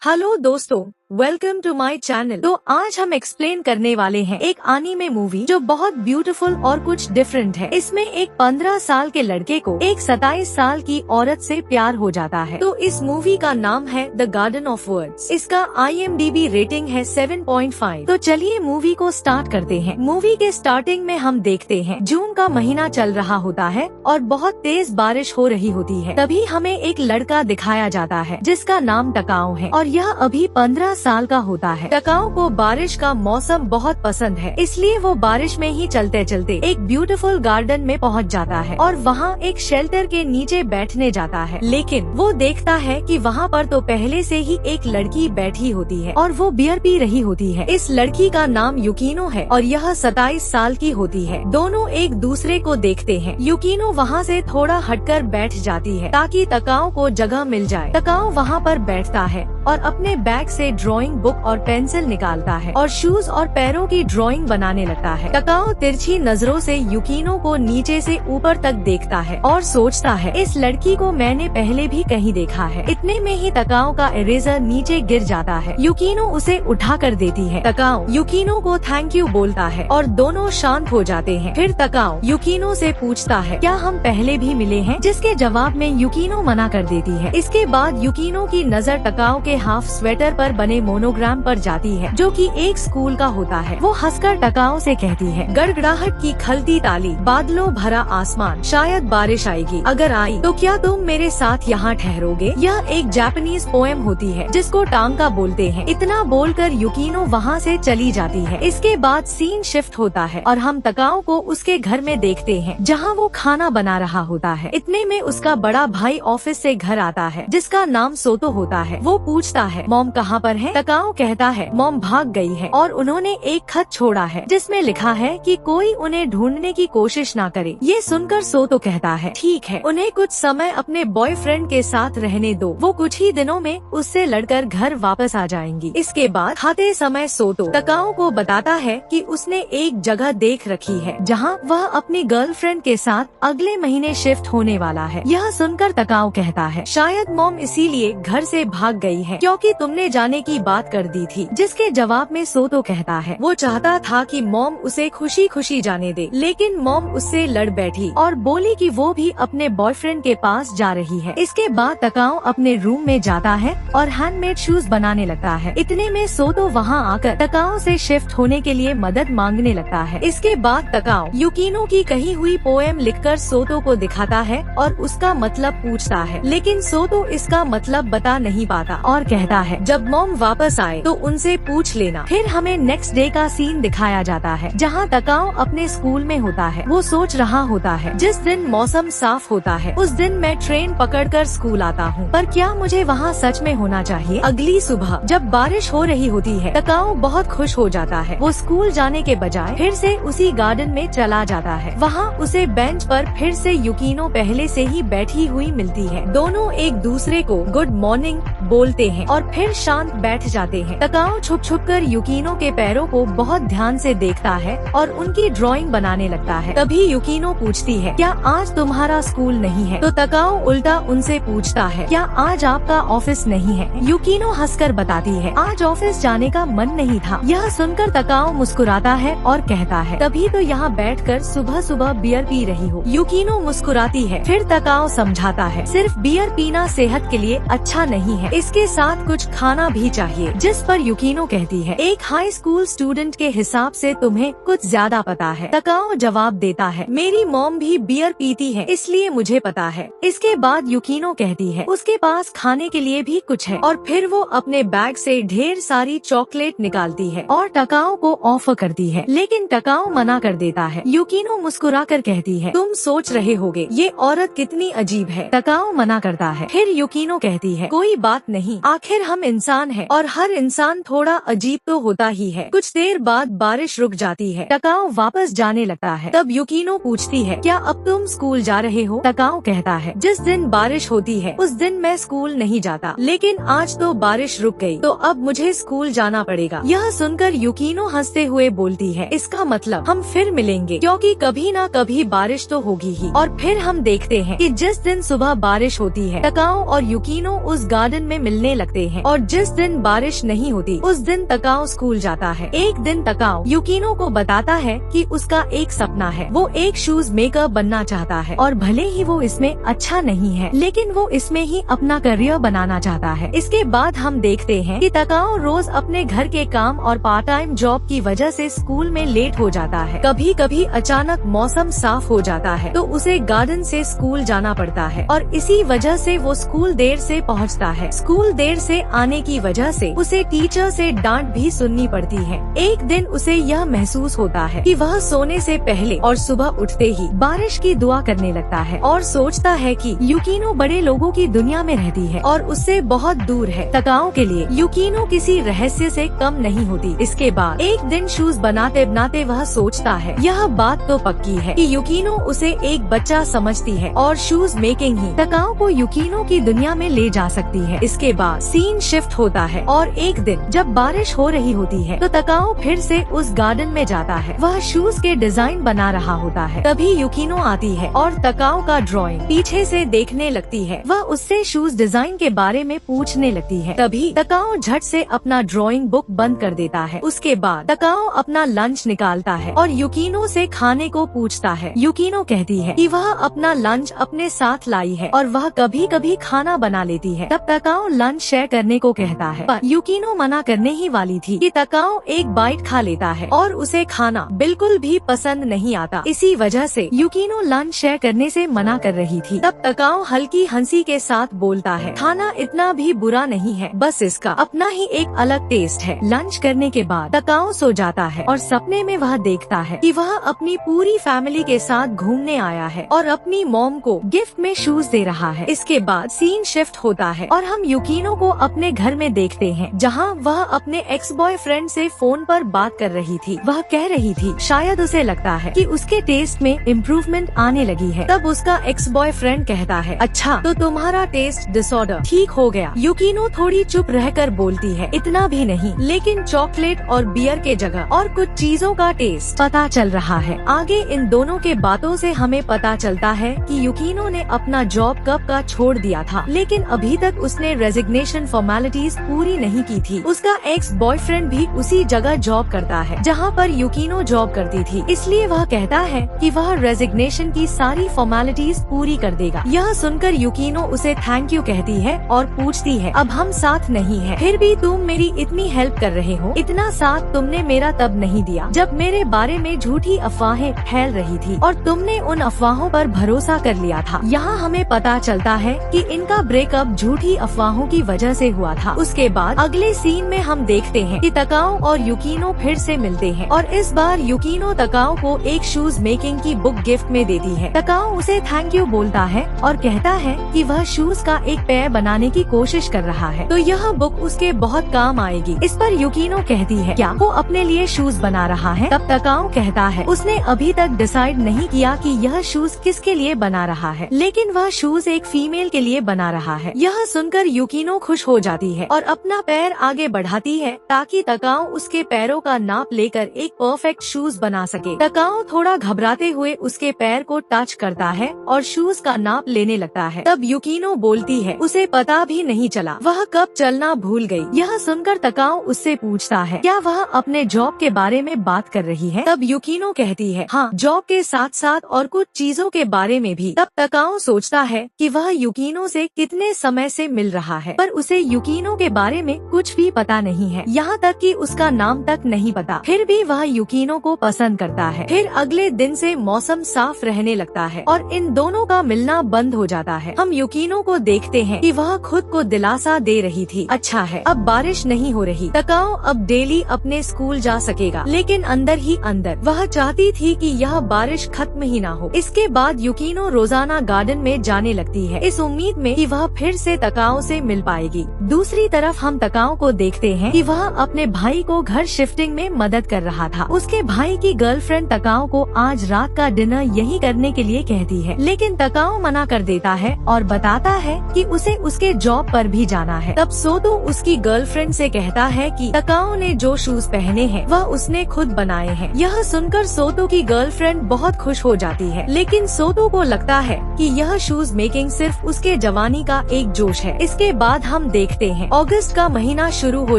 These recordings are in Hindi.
हेलो दोस्तों, वेलकम टू माय चैनल। तो आज हम एक्सप्लेन करने वाले हैं एक एनीमे मूवी जो बहुत ब्यूटीफुल और कुछ डिफरेंट है। इसमें एक 15 साल के लड़के को एक 27 साल की औरत से प्यार हो जाता है। तो इस मूवी का नाम है द गार्डन ऑफ वर्ड्स। इसका IMDb रेटिंग है 7.5। तो चलिए मूवी को स्टार्ट करते हैं। मूवी के स्टार्टिंग में हम देखते हैं जून का महीना चल रहा होता है और बहुत तेज बारिश हो रही होती है। तभी हमें एक लड़का दिखाया जाता है जिसका नाम टकाओ है और यह अभी 15 साल का होता है। टकाओ को बारिश का मौसम बहुत पसंद है, इसलिए वो बारिश में ही चलते चलते एक ब्यूटीफुल गार्डन में पहुंच जाता है और वहाँ एक शेल्टर के नीचे बैठने जाता है। लेकिन वो देखता है कि वहाँ पर तो पहले से ही एक लड़की बैठी होती है और वो बियर पी रही होती है। इस लड़की का नाम युकिनो है और यह 27 साल की होती है। दोनों एक दूसरे को देखते हैं। युकिनो वहाँ से थोड़ा हटकर बैठ जाती है ताकि टकाओ को जगह मिल जाए। टकाओ वहाँ पर बैठता है और अपने बैग से ड्राइंग बुक और पेंसिल निकालता है और शूज और पैरों की ड्राइंग बनाने लगता है। टकाओ तिरछी नजरों से युकिनो को नीचे से ऊपर तक देखता है और सोचता है इस लड़की को मैंने पहले भी कहीं देखा है। इतने में ही टकाओ का इरेजर नीचे गिर जाता है। युकिनो उसे उठा कर देती है। टकाओ युकिनो को थैंक यू बोलता है और दोनों शांत हो जाते हैं। फिर टकाओ युकिनो से पूछता है क्या हम पहले भी मिले हैं, जिसके जवाब में युकिनो मना कर देती है। इसके बाद युकिनो की नजर टकाओ के हाफ स्वेटर पर बने मोनोग्राम पर जाती है जो कि एक स्कूल का होता है। वो हंसकर टकाओ से कहती है गड़गड़ाहट की खलती ताली, बादलों भरा आसमान, शायद बारिश आएगी। अगर आई तो क्या तुम मेरे साथ यहाँ ठहरोगे। यह एक जापानीज पोएम होती है जिसको टांका बोलते हैं। इतना बोलकर युकिनो वहाँ से चली जाती है। इसके बाद सीन शिफ्ट होता है और हम टकाओ को उसके घर में देखते हैं जहाँ वो खाना बना रहा होता है। इतने में उसका बड़ा भाई ऑफिस से घर आता है जिसका नाम सोतो होता है। वो पूछता है मॉम कहाँ पर है। टकाओ कहता है मॉम भाग गई है और उन्होंने एक खत छोड़ा है जिसमें लिखा है कि कोई उन्हें ढूंढने की कोशिश ना करे। ये सुनकर सोतो कहता है ठीक है, उन्हें कुछ समय अपने बॉयफ्रेंड के साथ रहने दो, वो कुछ ही दिनों में उससे लड़कर घर वापस आ जाएंगी। इसके बाद खाते समय सोतो टकाओ को बताता है कि उसने एक जगह देख रखी है जहाँ वह अपनी गर्लफ्रेंड के साथ अगले महीने शिफ्ट होने वाला है। यह सुनकर टकाओ कहता है शायद मॉम इसीलिए घर से भाग गई है क्योंकि तुमने जाने की बात कर दी थी। जिसके जवाब में सोतो कहता है वो चाहता था कि मॉम उसे खुशी खुशी जाने दे, लेकिन मॉम उससे लड़ बैठी और बोली कि वो भी अपने बॉयफ्रेंड के पास जा रही है। इसके बाद टकाओ अपने रूम में जाता है और हैंडमेड शूज बनाने लगता है। इतने में सोतो वहाँ आकर टकाओ से शिफ्ट होने के लिए मदद मांगने लगता है। इसके बाद टकाओ युकिनो की कही हुई पोएम लिखकर सोतो को दिखाता है और उसका मतलब पूछता है, लेकिन सोतो इसका मतलब बता नहीं पाता और कहता है जब मॉम वापस आए तो उनसे पूछ लेना। फिर हमें नेक्स्ट डे का सीन दिखाया जाता है जहाँ टकाओ अपने स्कूल में होता है। वो सोच रहा होता है जिस दिन मौसम साफ होता है उस दिन मैं ट्रेन पकड़कर स्कूल आता हूँ, पर क्या मुझे वहाँ सच में होना चाहिए। अगली सुबह जब बारिश हो रही होती है टकाओ बहुत खुश हो जाता है। वो स्कूल जाने के बजाय फिर से उसी गार्डन में चला जाता है। वहाँ उसे बेंच पर फिर से युकिनो पहले से ही बैठी हुई मिलती है। दोनों एक दूसरे को गुड मॉर्निंग बोलते हैं और फिर शांत बैठ जाते हैं। टकाओ छुप छुप कर युकिनो के पैरों को बहुत ध्यान से देखता है और उनकी ड्राइंग बनाने लगता है। तभी युकिनो पूछती है क्या आज तुम्हारा स्कूल नहीं है। तो टकाओ उल्टा उनसे पूछता है क्या आज आपका ऑफिस नहीं है। युकिनो हंसकर बताती है आज ऑफिस जाने का मन नहीं था। यह सुनकर टकाओ मुस्कुराता है और कहता है तभी तो यहाँ बैठकर सुबह सुबह बियर पी रही हो। युकिनो मुस्कुराती है। फिर टकाओ समझाता है सिर्फ बियर पीना सेहत के लिए अच्छा नहीं है, इसके साथ कुछ खाना भी चाहिए। जिस पर युकिनो कहती है एक हाई स्कूल स्टूडेंट के हिसाब से तुम्हें कुछ ज्यादा पता है। टकाओ जवाब देता है मेरी मॉम भी बियर पीती है इसलिए मुझे पता है। इसके बाद युकिनो कहती है उसके पास खाने के लिए भी कुछ है और फिर वो अपने बैग से ढेर सारी चॉकलेट निकालती है और टकाओ को ऑफर करती है, लेकिन टकाओ मना कर देता है। युकिनो मुस्कुरा कर कहती है तुम सोच रहे होगे ये औरत कितनी अजीब है। टकाओ मना करता है। फिर युकिनो कहती है कोई बात नहीं, आखिर हम इंसान हैं और हर इंसान थोड़ा अजीब तो होता ही है। कुछ देर बाद बारिश रुक जाती है। टकाओ वापस जाने लगता है। तब युकिनो पूछती है क्या अब तुम स्कूल जा रहे हो। टकाओ कहता है जिस दिन बारिश होती है उस दिन मैं स्कूल नहीं जाता, लेकिन आज तो बारिश रुक गई तो अब मुझे स्कूल जाना पड़ेगा। यह सुनकर युकिनो हंसते हुए बोलती है इसका मतलब हम फिर मिलेंगे क्योंकि कभी ना कभी बारिश तो होगी ही। और फिर हम देखते हैं कि जिस दिन सुबह बारिश होती है टकाओ और युकिनो उस गार्डन में मिलने लगते हैं और जिस दिन बारिश नहीं होती उस दिन तकाओ स्कूल जाता है। एक दिन तकाओ यूकिनो को बताता है कि उसका एक सपना है, वो एक शूज मेकर बनना चाहता है और भले ही वो इसमें अच्छा नहीं है लेकिन वो इसमें ही अपना करियर बनाना चाहता है। इसके बाद हम देखते हैं कि तकाओ रोज अपने घर के काम और पार्ट टाइम जॉब की वजह से स्कूल में लेट हो जाता है। कभी कभी अचानक मौसम साफ हो जाता है तो उसे गार्डन से स्कूल जाना पड़ता है और इसी वजह से वो स्कूल देर से पहुंचता है। स्कूल देर से आने की वजह से उसे टीचर से डांट भी सुननी पड़ती है। एक दिन उसे यह महसूस होता है कि वह सोने से पहले और सुबह उठते ही बारिश की दुआ करने लगता है और सोचता है कि यूकिनो बड़े लोगों की दुनिया में रहती है और उससे बहुत दूर है। तकाओ के लिए यूकिनो किसी रहस्य से कम नहीं होती। इसके बाद एक दिन शूज बनाते बनाते वह सोचता है यह बात तो पक्की है कि यूकिनो उसे एक बच्चा समझती है और शूज मेकिंग ही तकाओ को यूकिनो की दुनिया में ले जा सकती है। इसके बाद सीन शिफ्ट होता है और एक दिन जब बारिश हो रही होती है तो तकाओ फिर से उस गार्डन में जाता है। वह शूज के डिजाइन बना रहा होता है। तभी यूकिनो आती है और तकाओ का ड्राइंग पीछे से देखने लगती है। वह उससे शूज डिजाइन के बारे में पूछने लगती है। तभी तकाओ झट से अपना ड्राइंग बुक बंद कर देता है। उसके बाद तकाओ अपना लंच निकालता है और यूकिनो से खाने को पूछता है। यूकिनो कहती है कि वह अपना लंच अपने साथ लाई है और वह कभी कभी खाना बना लेती है। तब तकाओ लंच शेयर करने को कहता है पर यूकिनो मना करने ही वाली थी कि तकाओ एक बाइट खा लेता है और उसे खाना बिल्कुल भी पसंद नहीं आता। इसी वजह से यूकिनो लंच शेयर करने से मना कर रही थी। तब तकाओ हल्की हंसी के साथ बोलता है खाना इतना भी बुरा नहीं है, बस इसका अपना ही एक अलग टेस्ट है। लंच करने के बाद तकाओ सो जाता है और सपने में वह देखता है कि वह अपनी पूरी फैमिली के साथ घूमने आया है और अपनी मॉम को गिफ्ट में शूज दे रहा है। इसके बाद सीन शिफ्ट होता है और हम यूकिनो को अपने घर में देखते हैं जहाँ वह अपने एक्स बॉयफ्रेंड से फोन पर बात कर रही थी। वह कह रही थी शायद उसे लगता है कि उसके टेस्ट में इम्प्रूवमेंट आने लगी है। तब उसका एक्स बॉयफ्रेंड कहता है अच्छा तो तुम्हारा टेस्ट डिसऑर्डर ठीक हो गया। यूकिनो थोड़ी चुप रहकर बोलती है इतना भी नहीं, लेकिन चॉकलेट और बियर के जगह और कुछ चीजों का टेस्ट पता चल रहा है। आगे इन दोनों के बातों से हमें पता चलता है कि यूकिनो ने अपना जॉब कब का छोड़ दिया था लेकिन अभी तक उसने रेजिग्नेशन फॉर्मेलिटीज पूरी नहीं की थी। उसका एक्स बॉयफ्रेंड भी उसी जगह जॉब करता है जहाँ पर यूकिनो जॉब करती थी, इसलिए वह कहता है कि वह रेजिग्नेशन की सारी फॉर्मेलिटीज पूरी कर देगा। यह सुनकर यूकिनो उसे थैंक यू कहती है और पूछती है अब हम साथ नहीं है, फिर भी तुम मेरी इतनी हेल्प कर रहे हो। इतना साथ तुमने मेरा तब नहीं दिया जब मेरे बारे में झूठी अफवाहें फैल रही थी और तुमने उन अफवाहों पर भरोसा कर लिया था। यहाँ हमें पता चलता है कि इनका ब्रेकअप झूठी अफवाहों की वजह से हुआ था। उसके बाद अगले सीन में हम देखते हैं कि तकाओ और यूकिनो फिर से मिलते हैं और इस बार यूकिनो तकाओ को एक शूज मेकिंग की बुक गिफ्ट में देती है। तकाओ उसे थैंक यू बोलता है और कहता है कि वह शूज का एक पैर बनाने की कोशिश कर रहा है तो यह बुक उसके बहुत काम आएगी। इस पर यूकिनो कहती है क्या वो अपने लिए शूज बना रहा है? तब तकाओ कहता है उसने अभी तक डिसाइड नहीं किया कि यह शूज किसके लिए बना रहा है, लेकिन वह शूज एक फीमेल के लिए बना रहा है। यह सुनकर यूकिनो खुश हो जाती है और अपना पैर आगे बढ़ाती है ताकि तकाओ उसके पैरों का नाप लेकर एक परफेक्ट शूज बना सके। तकाओ थोड़ा घबराते हुए उसके पैर को टच करता है और शूज का नाप लेने लगता है। तब यूकिनो बोलती है उसे पता भी नहीं चला वह कब चलना भूल गई। यह सुनकर तकाओ उससे पूछता है क्या वह अपने जॉब के बारे में बात कर रही है? तब यूकिनो कहती है हाँ, जॉब के साथ साथ और कुछ चीजों के बारे में भी। तब तकाओ सोचता है कि वह यूकिनो से कितने समय से मिल रहा है पर उसे यूकिनो के बारे में कुछ भी पता नहीं है, यहाँ तक कि उसका नाम तक नहीं पता। फिर भी वह यूकिनो को पसंद करता है। फिर अगले दिन से मौसम साफ रहने लगता है और इन दोनों का मिलना बंद हो जाता है। हम यूकिनो को देखते हैं कि वह खुद को दिलासा दे रही थी अच्छा है अब बारिश नहीं हो रही। तकाओ अब डेली अपने स्कूल जा सकेगा, लेकिन अंदर ही अंदर वह चाहती थी कि यह बारिश खत्म ही ना हो। इसके बाद यूकिनो रोजाना गार्डन में जाने लगती है इस उम्मीद में कि वह फिर से तकाओ से मिल पाएगी। दूसरी तरफ हम तकाओ को देखते हैं कि वह अपने भाई को घर शिफ्टिंग में मदद कर रहा था। उसके भाई की गर्लफ्रेंड तकाओ को आज रात का डिनर यही करने के लिए कहती है, लेकिन तकाओ मना कर देता है और बताता है कि उसे उसके जॉब पर भी जाना है। तब सोतो उसकी गर्लफ्रेंड से कहता है कि तकाओ ने जो शूज पहने हैं वह उसने खुद बनाए हैं। यह सुनकर सोतो की गर्लफ्रेंड बहुत खुश हो जाती है, लेकिन सोतो को लगता है कि यह शूज मेकिंग सिर्फ उसके जवानी का एक जोश है। इसके बाद बाद हम देखते हैं अगस्त का महीना शुरू हो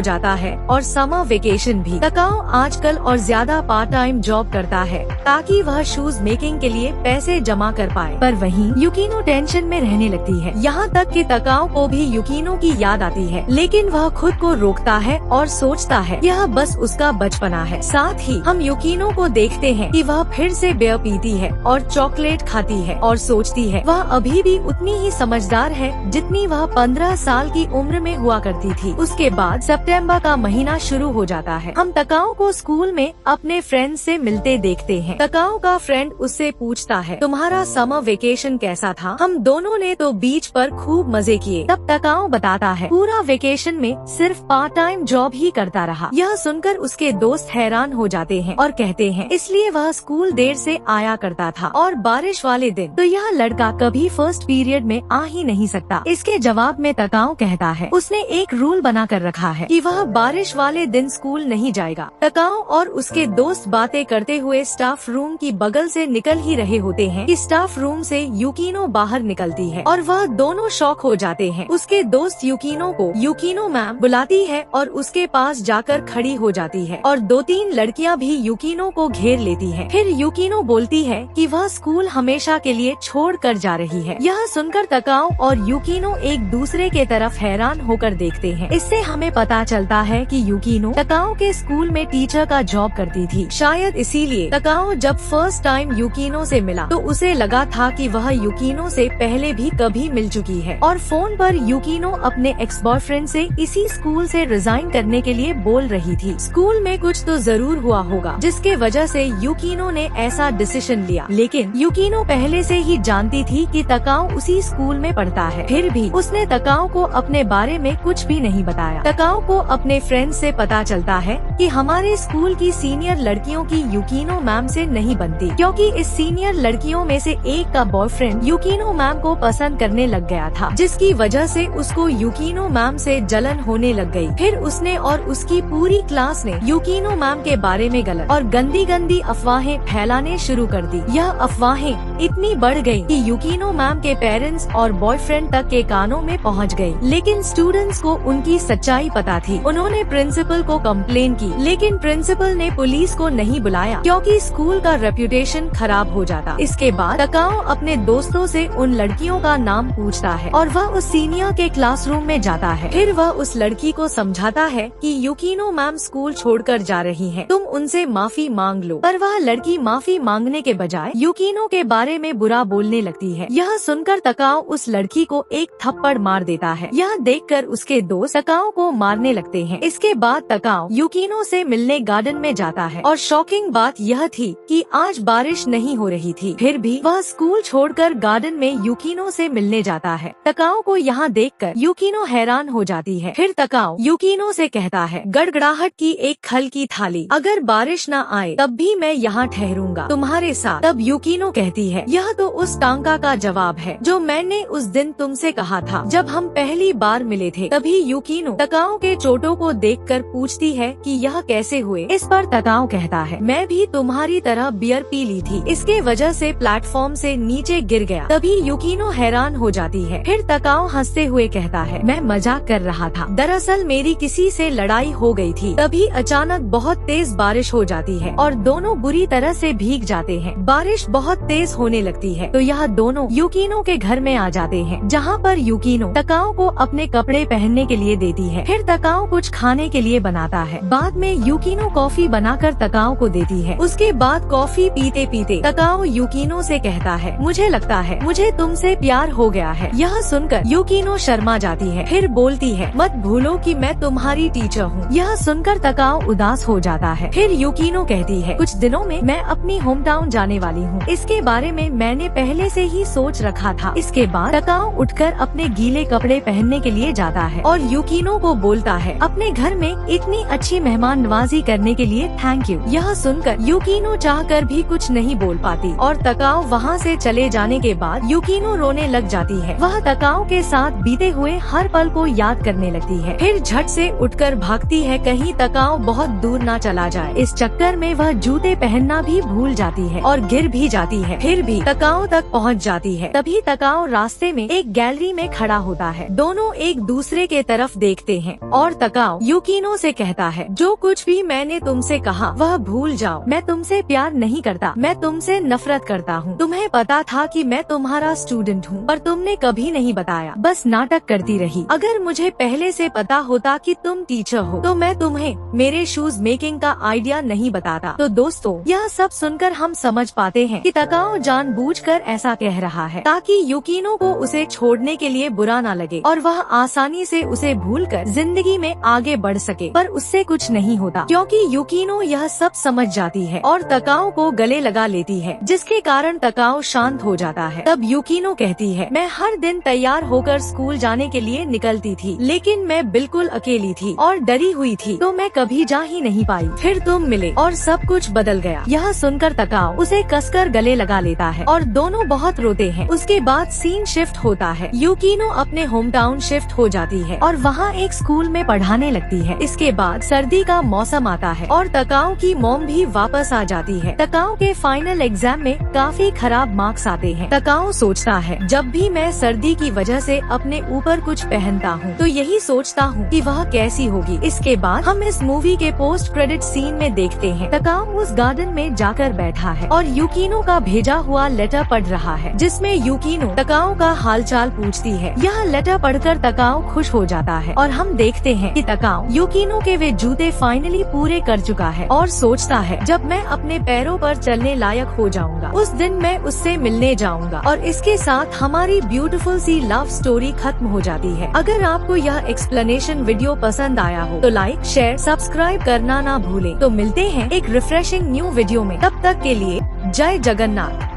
जाता है और समर वेकेशन भी। तकाओ आजकल और ज्यादा पार्ट टाइम जॉब करता है ताकि वह शूज मेकिंग के लिए पैसे जमा कर पाए, पर वहीं यूकिनो टेंशन में रहने लगती है। यहाँ तक कि तकाओ को भी यूकिनो की याद आती है, लेकिन वह खुद को रोकता है और सोचता है यह बस उसका बचपना है। साथ ही हम यूकिनो को देखते हैं कि वह फिर से बियर पीती है और चॉकलेट खाती है और सोचती है वह अभी भी उतनी ही समझदार है जितनी वह 15 साल की उम्र में हुआ करती थी। उसके बाद सितंबर का महीना शुरू हो जाता है। हम तकाओ को स्कूल में अपने फ्रेंड से मिलते देखते हैं। तकाओ का फ्रेंड उससे पूछता है तुम्हारा समर वेकेशन कैसा था? हम दोनों ने तो बीच पर खूब मजे किए। तब तकाओ बताता है पूरा वेकेशन में सिर्फ पार्ट टाइम जॉब ही करता रहा। यह सुनकर उसके दोस्त हैरान हो जाते हैं और कहते हैं इसलिए वह स्कूल देर से आया करता था और बारिश वाले दिन तो यह लड़का कभी फर्स्ट पीरियड में आ ही नहीं सकता। इसके जवाब में तकाओ कहता है उसने एक रूल बना कर रखा है कि वह बारिश वाले दिन स्कूल नहीं जाएगा। तकाओ और उसके दोस्त बातें करते हुए स्टाफ रूम की बगल से निकल ही रहे होते हैं कि स्टाफ रूम से यूकिनो बाहर निकलती है और वह दोनों शॉक हो जाते हैं। उसके दोस्त यूकिनो को यूकिनो मैम बुलाती है और उसके पास जाकर खड़ी हो जाती है और 2-3 लड़कियां भी यूकिनो को घेर लेती हैं। फिर यूकिनो बोलती है कि वह स्कूल हमेशा के लिए छोड़ कर जा रही है। यह सुनकर तकाओ और यूकिनो एक दूसरे के तरफ हैरान होकर देखते हैं। इससे हमें पता चलता है कि यूकिनो तकाओ के स्कूल में टीचर का जॉब करती थी। शायद इसीलिए तकाओ जब फर्स्ट टाइम यूकिनो से मिला तो उसे लगा था कि वह यूकिनो से पहले भी कभी मिल चुकी है और फोन पर यूकिनो अपने एक्स बॉयफ्रेंड से इसी स्कूल से रिजाइन करने के लिए बोल रही थी। स्कूल में कुछ तो जरूर हुआ होगा जिसके वजह से यूकिनो ने ऐसा डिसीजन लिया, लेकिन यूकिनो पहले से ही जानती थी कि तकाओ उसी स्कूल में पढ़ता है। फिर भी उसने तकाओ को अपने बारे में कुछ भी नहीं बताया। तकाओ को अपने फ्रेंड से पता चलता है कि हमारे स्कूल की सीनियर लड़कियों की यूकिनो मैम से नहीं बनती, क्योंकि इस सीनियर लड़कियों में से एक का बॉयफ्रेंड यूकिनो मैम को पसंद करने लग गया था, जिसकी वजह से उसको यूकिनो मैम से जलन होने लग गई। फिर उसने और उसकी पूरी क्लास ने यूकिनो मैम के बारे में गलत और गंदी गंदी अफवाहें फैलाने शुरू कर दी। यह अफवाहें इतनी बढ़ गई कि यूकिनो मैम के पेरेंट्स और बॉयफ्रेंड तक के कानों में पहुंच गई। लेकिन स्टूडेंट्स को उनकी सच्चाई पता थी। उन्होंने प्रिंसिपल को कंप्लेन की, लेकिन प्रिंसिपल ने पुलिस को नहीं बुलाया क्योंकि स्कूल का रेप्यूटेशन खराब हो जाता। इसके बाद तकाओ अपने दोस्तों से उन लड़कियों का नाम पूछता है और वह उस सीनियर के क्लासरूम में जाता है। फिर वह उस लड़की को समझाता है कि यूकिनो मैम स्कूल छोड़कर जा रही हैं, तुम उनसे माफी मांग लो। पर वह लड़की माफी मांगने के बजाय यूकिनो के बारे में बुरा बोलने लगती है। यह सुनकर तकाओ उस लड़की को एक थप्पड़ मार देता है। यह देखकर उसके दोस्त तकाओ को मारने लगते हैं। इसके बाद तकाओ यूकिनो से मिलने गार्डन में जाता है और शॉकिंग बात यह थी कि आज बारिश नहीं हो रही थी। फिर भी वह स्कूल छोड़कर गार्डन में यूकिनो से मिलने जाता है। तकाओ को यहाँ देखकर यूकिनो हैरान हो जाती है। फिर तकाओ यूकिनो से कहता है गड़गड़ाहट की एक खल की थाली, अगर बारिश न आए तब भी मैं यहाँ ठहरूंगा तुम्हारे साथ। तब यूकिनो कहती है यह तो उस टांका का जवाब है जो मैंने उस दिन तुमसे कहा था जब हम पहली बार मिले थे। तभी यूकिनो तकाओ के चोटों को देखकर पूछती है कि यह कैसे हुए। इस पर तकाओ कहता है मैं भी तुम्हारी तरह बियर पी ली थी, इसके वजह से प्लेटफॉर्म से नीचे गिर गया। तभी यूकिनो हैरान हो जाती है। फिर तकाओ हंसते हुए कहता है मैं मजाक कर रहा था, दरअसल मेरी किसी से लड़ाई हो गई थी। तभी अचानक बहुत तेज बारिश हो जाती है और दोनों बुरी तरह से भीग जाते हैं। बारिश बहुत तेज होने लगती है तो यह दोनों यूकिनो के घर में आ जाते हैं, जहाँ पर यूकिनो तकाओ को अपने कपड़े पहनने के लिए देती है। फिर तकाओ कुछ खाने के लिए बनाता है। बाद में यूकिनो कॉफी बनाकर तकाओ को देती है। उसके बाद कॉफी पीते पीते तकाओ यूकिनो से कहता है मुझे लगता है मुझे तुमसे प्यार हो गया है। यह सुनकर यूकिनो शर्मा जाती है। फिर बोलती है मत भूलो कि मैं तुम्हारी टीचर हूँ। यह सुनकर तकाओ उदास हो जाता है। फिर यूकिनो कहती है कुछ दिनों में मैं अपनी होम टाउन जाने वाली हूँ, इसके बारे में मैंने पहले से ही सोच रखा था। इसके बाद तकाओ उठकर अपने गीले कपड़े पहनने के लिए जाता है और यूकिनो को बोलता है अपने घर में इतनी अच्छी मेहमान नवाजी करने के लिए थैंक यू। यह सुनकर यूकिनो चाहकर भी कुछ नहीं बोल पाती और तकाओ वहाँ से चले जाने के बाद यूकिनो रोने लग जाती है। वह तकाओ के साथ बीते हुए हर पल को याद करने लगती है। फिर झट से उठकर भागती है कहीं तकाओ बहुत दूर ना चला जाए। इस चक्कर में वह जूते पहनना भी भूल जाती है और गिर भी जाती है। फिर फिर भी तकाओ तक पहुंच जाती है। तभी तकाओ रास्ते में एक गैलरी में खड़ा होता है। दोनों एक दूसरे के तरफ देखते हैं और तकाओ यूकिनो से कहता है, जो कुछ भी मैंने तुमसे कहा वह भूल जाओ। मैं तुमसे प्यार नहीं करता, मैं तुमसे नफरत करता हूँ। तुम्हें पता था कि मैं तुम्हारा स्टूडेंट हूँ, पर तुमने कभी नहीं बताया, बस नाटक करती रही। अगर मुझे पहले से पता होता कि तुम टीचर हो तो मैं तुम्हें मेरे शूज मेकिंग का आइडिया नहीं बताता। तो दोस्तों, यह सब सुनकर हम समझ पाते हैं कि तकाओ जानबूझकर ऐसा कह रहा है ताकि यूकिनो को उसे छोड़ने के लिए बुरा ना लगे और वह आसानी से उसे भूलकर जिंदगी में आगे बढ़ सके। पर उससे कुछ नहीं होता क्योंकि यूकिनो यह सब समझ जाती है और तकाओ को गले लगा लेती है, जिसके कारण तकाओ शांत हो जाता है। तब यूकिनो कहती है, मैं हर दिन तैयार होकर स्कूल जाने के लिए निकलती थी, लेकिन मैं बिल्कुल अकेली थी और डरी हुई थी, तो मैं कभी जा ही नहीं पाई। फिर तुम मिले और सब कुछ बदल गया। यह सुनकर तकाओ उसे कसकर गले लगा लेता है और दोनों बहुत रोते हैं। उसके बाद सीन शिफ्ट होता है। यूकिनो अपने होम टाउन शिफ्ट हो जाती है और वहाँ एक स्कूल में पढ़ाने लगती है। इसके बाद सर्दी का मौसम आता है और तकाओ की मॉम भी वापस आ जाती है। तकाओ के फाइनल एग्जाम में काफी खराब मार्क्स आते हैं। तकाओ सोचता है, जब भी मैं सर्दी की वजह से अपने ऊपर कुछ पहनता हूँ तो यही सोचता हूँ कि वह कैसी होगी। इसके बाद हम इस मूवी के पोस्ट क्रेडिट सीन में देखते हैं तकाओ उस गार्डन में जाकर बैठा है और यूकिनो का भेजा हुआ लेटर पढ़ रहा है, जिसमें यूकिनो तकाओ का हालचाल पूछती है। यह लेटर पढ़कर तकाओ खुश हो जाता है और हम देखते हैं कि तकाओ यूकिनो के वे जूते फाइनली पूरे कर चुका है और सोचता है, जब मैं अपने पैरों पर चलने लायक हो जाऊंगा उस दिन मैं उससे मिलने जाऊंगा। और इसके साथ हमारी ब्यूटीफुल सी लव स्टोरी खत्म हो जाती है। अगर आपको यह एक्सप्लेनेशन वीडियो पसंद आया हो तो लाइक, शेयर, सब्सक्राइब करना ना भूलें। तो मिलते हैं एक रिफ्रेशिंग न्यू वीडियो में, तब तक के लिए जय जगन्नाथ।